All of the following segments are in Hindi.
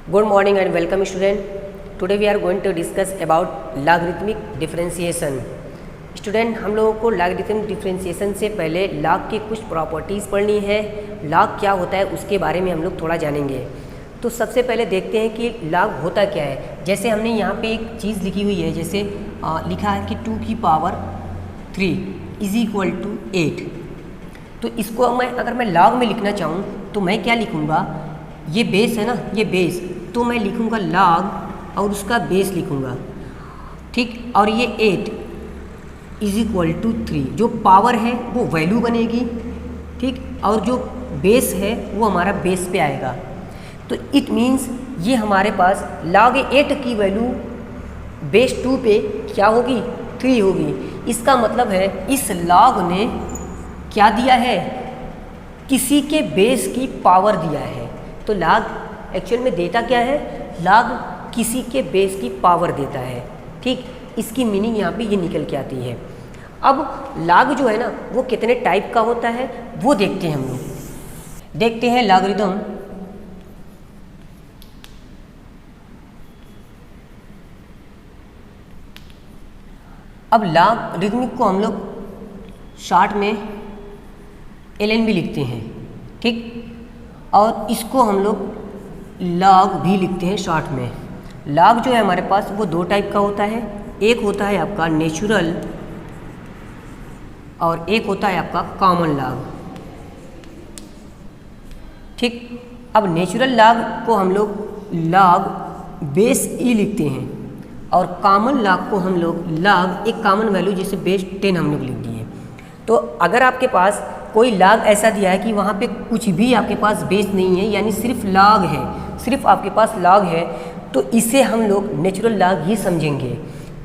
Good morning and welcome student. Today we are going to discuss about logarithmic differentiation. Student हम लोगों को लॉगरिथमिक डिफरेंशिएशन से पहले लॉग की कुछ प्रॉपर्टीज़ पढ़नी है। लॉग क्या होता है उसके बारे में हम लोग थोड़ा जानेंगे। तो सबसे पहले देखते हैं कि लॉग होता क्या है। जैसे हमने यहाँ पे एक चीज़ लिखी हुई है, जैसे लिखा है कि 2 की पावर 3 इज इक्वल टू 8। तो इसको अगर मैं लॉग में लिखना चाहूँ तो मैं क्या लिखूँगा, ये बेस है ना, ये बेस, तो मैं लिखूँगा लॉग और उसका बेस लिखूँगा, ठीक। और ये 8 इज इक्वल टू 3, जो पावर है वो वैल्यू बनेगी, ठीक, और जो बेस है वो हमारा बेस पे आएगा। तो इट मीन्स ये हमारे पास log 8 की वैल्यू बेस 2 पे क्या होगी, 3 होगी। इसका मतलब है इस log ने क्या दिया है, किसी के बेस की पावर दिया है। तो log एक्चुअल में देता क्या है, log किसी के बेस की पावर देता है, ठीक। इसकी मीनिंग यहाँ पे ये निकल के आती है। अब log जो है ना वो कितने टाइप का होता है वो देखते हैं हम लोग। देखते हैं लॉगरिथम। अब लॉगरिथमिक को हम लोग शॉर्ट में ln भी लिखते हैं, ठीक, और इसको हम लोग log भी लिखते हैं शॉर्ट में। log जो है हमारे पास वो 2 टाइप का होता है, एक होता है आपका नेचुरल और एक होता है आपका कॉमन log, ठीक। अब नेचुरल log को हम लोग log बेस e लिखते हैं और कॉमन log को हम लोग log एक कॉमन वैल्यू जैसे बेस 10 हम लोग लिख दिए। तो अगर आपके पास कोई log ऐसा दिया है कि वहाँ पे कुछ भी आपके पास बेस नहीं है, यानी सिर्फ log है, सिर्फ आपके पास log है, तो इसे हम लोग नेचुरल log ही समझेंगे।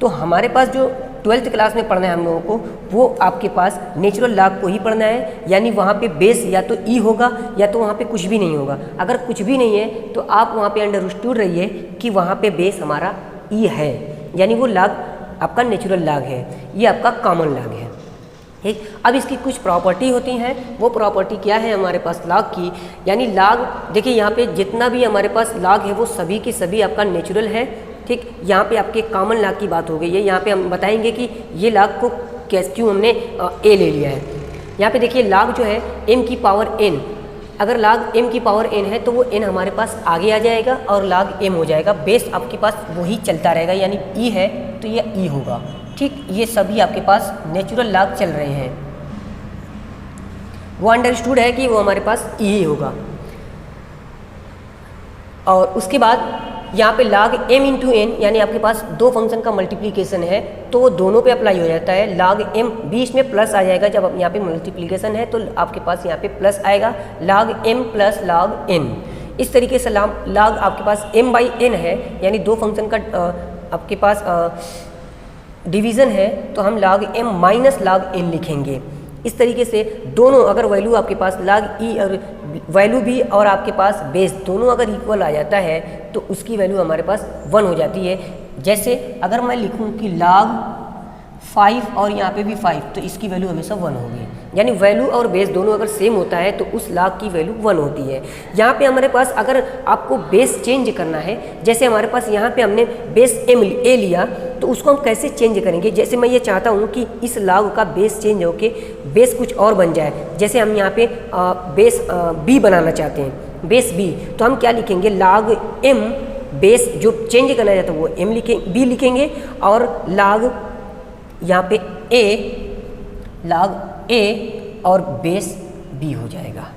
तो हमारे पास जो 12th क्लास में पढ़ना है हम लोगों को, वो आपके पास नेचुरल log को ही पढ़ना है, यानी वहाँ पे बेस या तो e होगा या तो वहाँ पे कुछ भी नहीं होगा। अगर कुछ भी नहीं है तो आप वहाँ पे अंडरस्टूड रहिए कि वहाँ पे बेस हमारा e है, यानी वो log आपका नेचुरल log है, ये आपका कॉमन log है, ठीक। अब इसकी कुछ प्रॉपर्टी होती हैं, वो प्रॉपर्टी क्या है हमारे पास log की, यानी log देखिए यहाँ पे जितना भी हमारे पास log है वो सभी के सभी आपका नेचुरल है, ठीक। यहाँ पे आपके कॉमन log की बात हो गई है। यहाँ पे हम बताएंगे कि ये log को क्यों हमने a ले लिया है। यहाँ पे देखिए log जो है m की पावर n, अगर log m की पावर n है तो वो n हमारे पास आगे आ जाएगा और log m हो जाएगा। बेस आपके पास वही चलता रहेगा, यानी e है तो ये e होगा, ठीक। ये सभी आपके पास नेचुरल log चल रहे हैं, वो अंडरस्टूड है कि वो हमारे पास e ही होगा। और उसके बाद यहाँ पे log m इंटू n, यानी आपके पास 2 फंक्शन का मल्टीप्लिकेशन है तो वो दोनों पे अप्लाई हो जाता है। log m बीच में प्लस आ जाएगा, जब यहाँ पे मल्टीप्लिकेशन है तो आपके पास यहाँ पे प्लस आएगा, log m plus log n। इस तरीके से log आपके पास m बाई n है, यानी 2 फंक्शन का आपके पास डिवीज़न है तो हम log m minus log n लिखेंगे। इस तरीके से दोनों अगर वैल्यू आपके पास log e और वैल्यू भी और आपके पास बेस दोनों अगर इक्वल आ जाता है तो उसकी वैल्यू हमारे पास 1 हो जाती है। जैसे अगर मैं लिखूं कि log 5 और यहाँ पे भी 5, तो इसकी वैल्यू हमेशा 1 होगी, यानी वैल्यू और बेस दोनों अगर सेम होता है तो उस log की वैल्यू 1 होती है। यहाँ पे हमारे पास अगर आपको बेस चेंज करना है, जैसे हमारे पास यहाँ पे हमने बेस a लिया, तो उसको हम कैसे चेंज करेंगे। जैसे मैं ये चाहता हूँ कि इस log का बेस चेंज होके बेस कुछ और बन जाए, जैसे हम यहाँ पे बेस b बनाना चाहते हैं, बेस b, तो हम क्या लिखेंगे, log m बेस जो चेंज करना चाहता है वो b लिखेंगे और log यहाँ पे log a और बेस b हो जाएगा।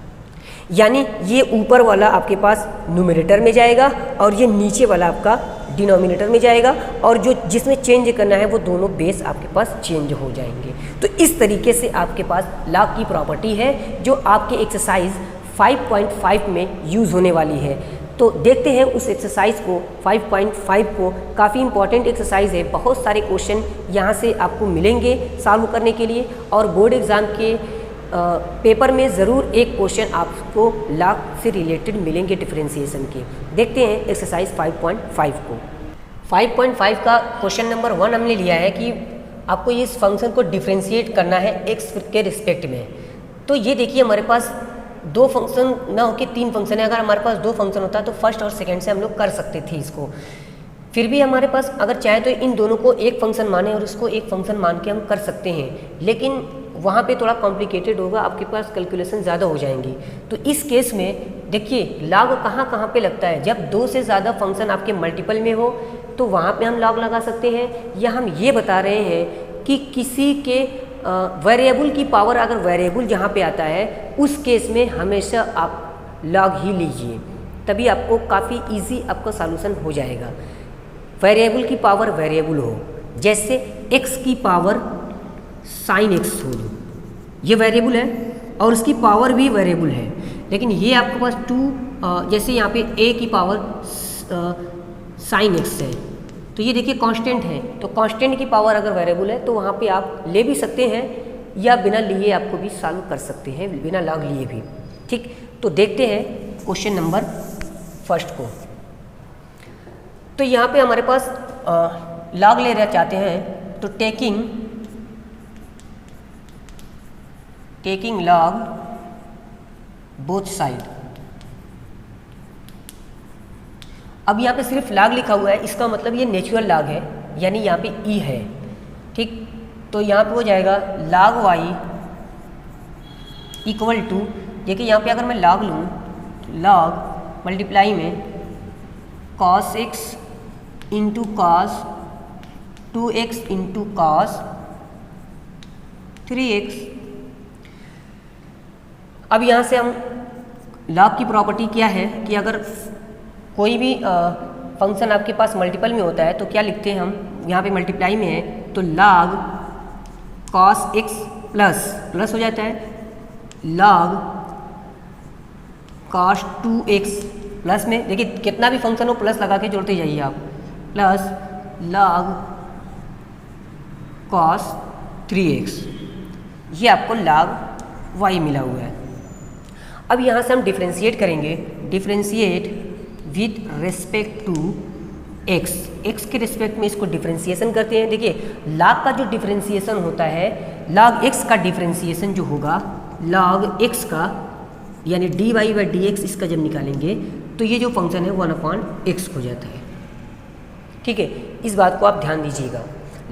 यानी ये ऊपर वाला आपके पास न्यूमरेटर में जाएगा और ये नीचे वाला आपका डिनोमिनेटर में जाएगा, और जो जिसमें चेंज करना है वो दोनों बेस आपके पास चेंज हो जाएंगे। तो इस तरीके से आपके पास log की प्रॉपर्टी है जो आपके एक्सरसाइज 5.5 में यूज़ होने वाली है। तो देखते हैं उस एक्सरसाइज को, 5.5 को। काफ़ी इंपॉर्टेंट एक्सरसाइज है, बहुत सारे क्वेश्चन यहाँ से आपको मिलेंगे सॉल्व करने के लिए, और बोर्ड एग्ज़ाम के पेपर में ज़रूर एक क्वेश्चन आपको log से रिलेटेड मिलेंगे डिफरेंशिएशन के। देखते हैं एक्सरसाइज 5.5 को। 5.5 का क्वेश्चन नंबर 1 हमने लिया है कि आपको इस फंक्शन को डिफरेंशिएट करना है x के रिस्पेक्ट में। तो ये देखिए हमारे पास दो फंक्शन ना हो के 3 फंक्शन है, अगर हमारे पास 2 फंक्शन होता तो फर्स्ट और सेकंड से हम लोग कर सकते थे इसको। फिर भी हमारे पास अगर चाहे तो इन दोनों को एक फंक्शन माने और इसको एक फंक्शन मान के हम कर सकते हैं, लेकिन वहाँ पे थोड़ा कॉम्प्लिकेटेड होगा, आपके पास कैलकुलेशन ज़्यादा हो जाएंगी। तो इस केस में देखिए लॉग कहाँ कहाँ पे लगता है, जब 2 से ज़्यादा फंक्शन आपके मल्टीपल में हो तो वहाँ पे हम लॉग लगा सकते हैं, या हम ये बता रहे हैं कि किसी के वेरिएबल की पावर अगर वेरिएबल जहाँ पे आता है उस केस में हमेशा आप लॉग ही लीजिए, तभी आपको काफ़ी ईजी आपका सॉल्यूशन हो जाएगा। वेरिएबल की पावर वेरिएबल हो, जैसे x की पावर साइन एक्स हो, ये वेरिएबल है और उसकी पावर भी वेरिएबल है, लेकिन ये आपके पास 2 जैसे यहाँ पे a की पावर साइन एक्स है, तो ये देखिए कांस्टेंट है, तो कांस्टेंट की पावर अगर वेरिएबल है तो वहाँ पे आप ले भी सकते हैं या बिना लिए आपको भी सॉल्व कर सकते हैं, बिना लॉग लिए भी। ठीक, तो देखते हैं क्वेश्चन नंबर फर्स्ट को। तो यहाँ पे हमारे पास लॉग ले रहे चाहते हैं, तो टेकिंग लॉग बोथ साइड। अब यहाँ पे सिर्फ लॉग लिखा हुआ है, इसका मतलब ये नेचुरल लॉग है, यानी यहाँ पे ई है। ठीक, तो यहाँ पे हो जाएगा log y इक्वल टू, देखिए यहाँ पे अगर मैं log लूँ, log मल्टीप्लाई में cos x into cos 2x into cos 3x। अब यहाँ से हम log की प्रॉपर्टी क्या है कि अगर कोई भी फंक्शन आपके पास मल्टीपल में होता है तो क्या लिखते हैं हम, यहाँ पे मल्टीप्लाई में है तो log cos x प्लस हो जाता है log cos 2x प्लस में, देखिए कितना भी फंक्शन हो प्लस लगा के जोड़ते जाइए आप, प्लस log cos 3x, ये आपको log y मिला हुआ है। अब यहाँ से हम डिफ्रेंशिएट करेंगे, differentiate with respect to x के रिस्पेक्ट में इसको डिफ्रेंशिएशन करते हैं। देखिए log का जो डिफ्रेंशिएशन होता है, log x का डिफ्रेंशिएशन जो होगा log x का, यानी dy बाई dx, इसका जब निकालेंगे तो ये जो फंक्शन है 1/x हो जाता है। ठीक है, इस बात को आप ध्यान दीजिएगा,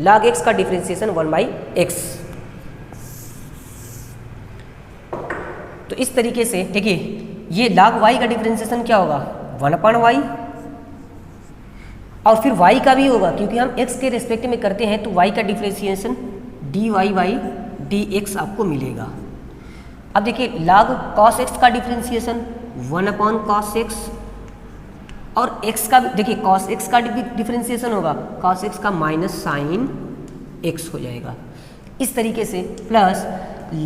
log x का डिफ्रेंशिएशन 1/x। तो इस तरीके से देखिए ये log y का डिफ्रेंशिएशन क्या होगा 1/y, और फिर y का भी होगा क्योंकि हम x के रिस्पेक्ट में करते हैं, तो y का डिफ्रेंशिएशन dy बाई dx आपको मिलेगा। अब देखिए log cos x का डिफ्रेंशिएशन 1/cos x, और x का देखिए cos x का डिफ्रेंशिएशन होगा cos x का माइनस साइन x हो जाएगा। इस तरीके से प्लस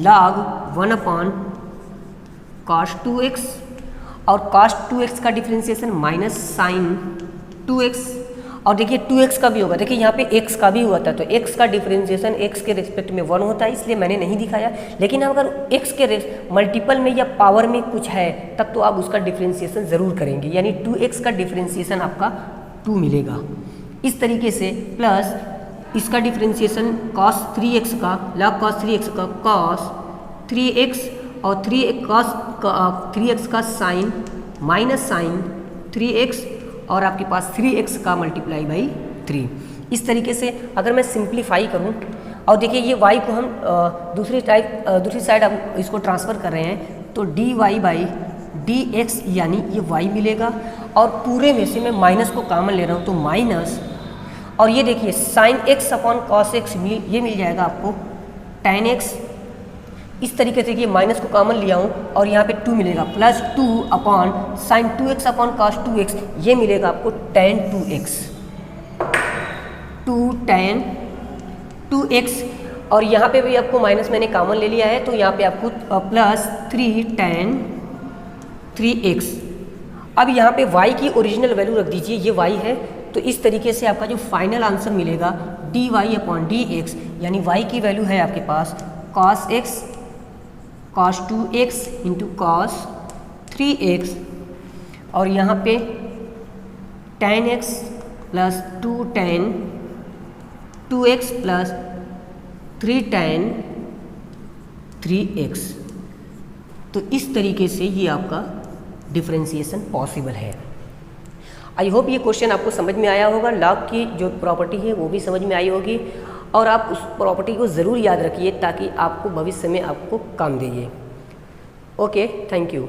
log 1/cos 2x, और cos 2x का डिफ्रेंशिएशन माइनस साइन 2x, और देखिए 2x का भी होगा, देखिए यहाँ पे x का भी हुआ था, तो x का डिफ्रेंशिएशन x के रिस्पेक्ट में 1 होता है, इसलिए मैंने नहीं दिखाया। लेकिन अगर x के मल्टीपल में या पावर में कुछ है तब तो आप उसका डिफ्रेंशिएशन ज़रूर करेंगे, यानी 2x का डिफ्रेंशिएशन आपका 2 मिलेगा। इस तरीके से प्लस इसका डिफ्रेंशिएशन cos 3x का, log cos 3x का cos 3x, और 3x का साइन माइनस साइन 3x, और आपके पास 3x का मल्टीप्लाई बाई 3। इस तरीके से अगर मैं सिंप्लीफाई करूं, और देखिए ये y को हम दूसरी साइड अब इसको ट्रांसफ़र कर रहे हैं, तो dy बाई dx यानी ये y मिलेगा, और पूरे में से मैं माइनस को कॉमन ले रहा हूँ तो माइनस, और ये देखिए sine x upon cos x ये मिल जाएगा आपको tan x। इस तरीके से ये माइनस को कॉमन लिया हूँ और यहाँ पे 2 मिलेगा, plus 2 upon sine 2x upon cos 2x, ये मिलेगा आपको tan 2x, 2 tan 2x, और यहाँ पे भी आपको माइनस मैंने कॉमन ले लिया है तो यहाँ पे आपको प्लस 3 tan 3x। अब यहाँ पे y की ओरिजिनल वैल्यू रख दीजिए, ये y है, तो इस तरीके से आपका जो फाइनल आंसर मिलेगा dy अपॉन dx, यानी y की वैल्यू है आपके पास cos x cos 2x into cos 3x, और यहाँ पे tan x plus 2 tan 2x plus 3 tan 3x। तो इस तरीके से ये आपका डिफरेंशिएशन पॉसिबल है। आई होप ये क्वेश्चन आपको समझ में आया होगा, लॉग की जो प्रॉपर्टी है वो भी समझ में आई होगी, और आप उस प्रॉपर्टी को ज़रूर याद रखिए ताकि आपको भविष्य में आपको काम दे। Okay, thank you.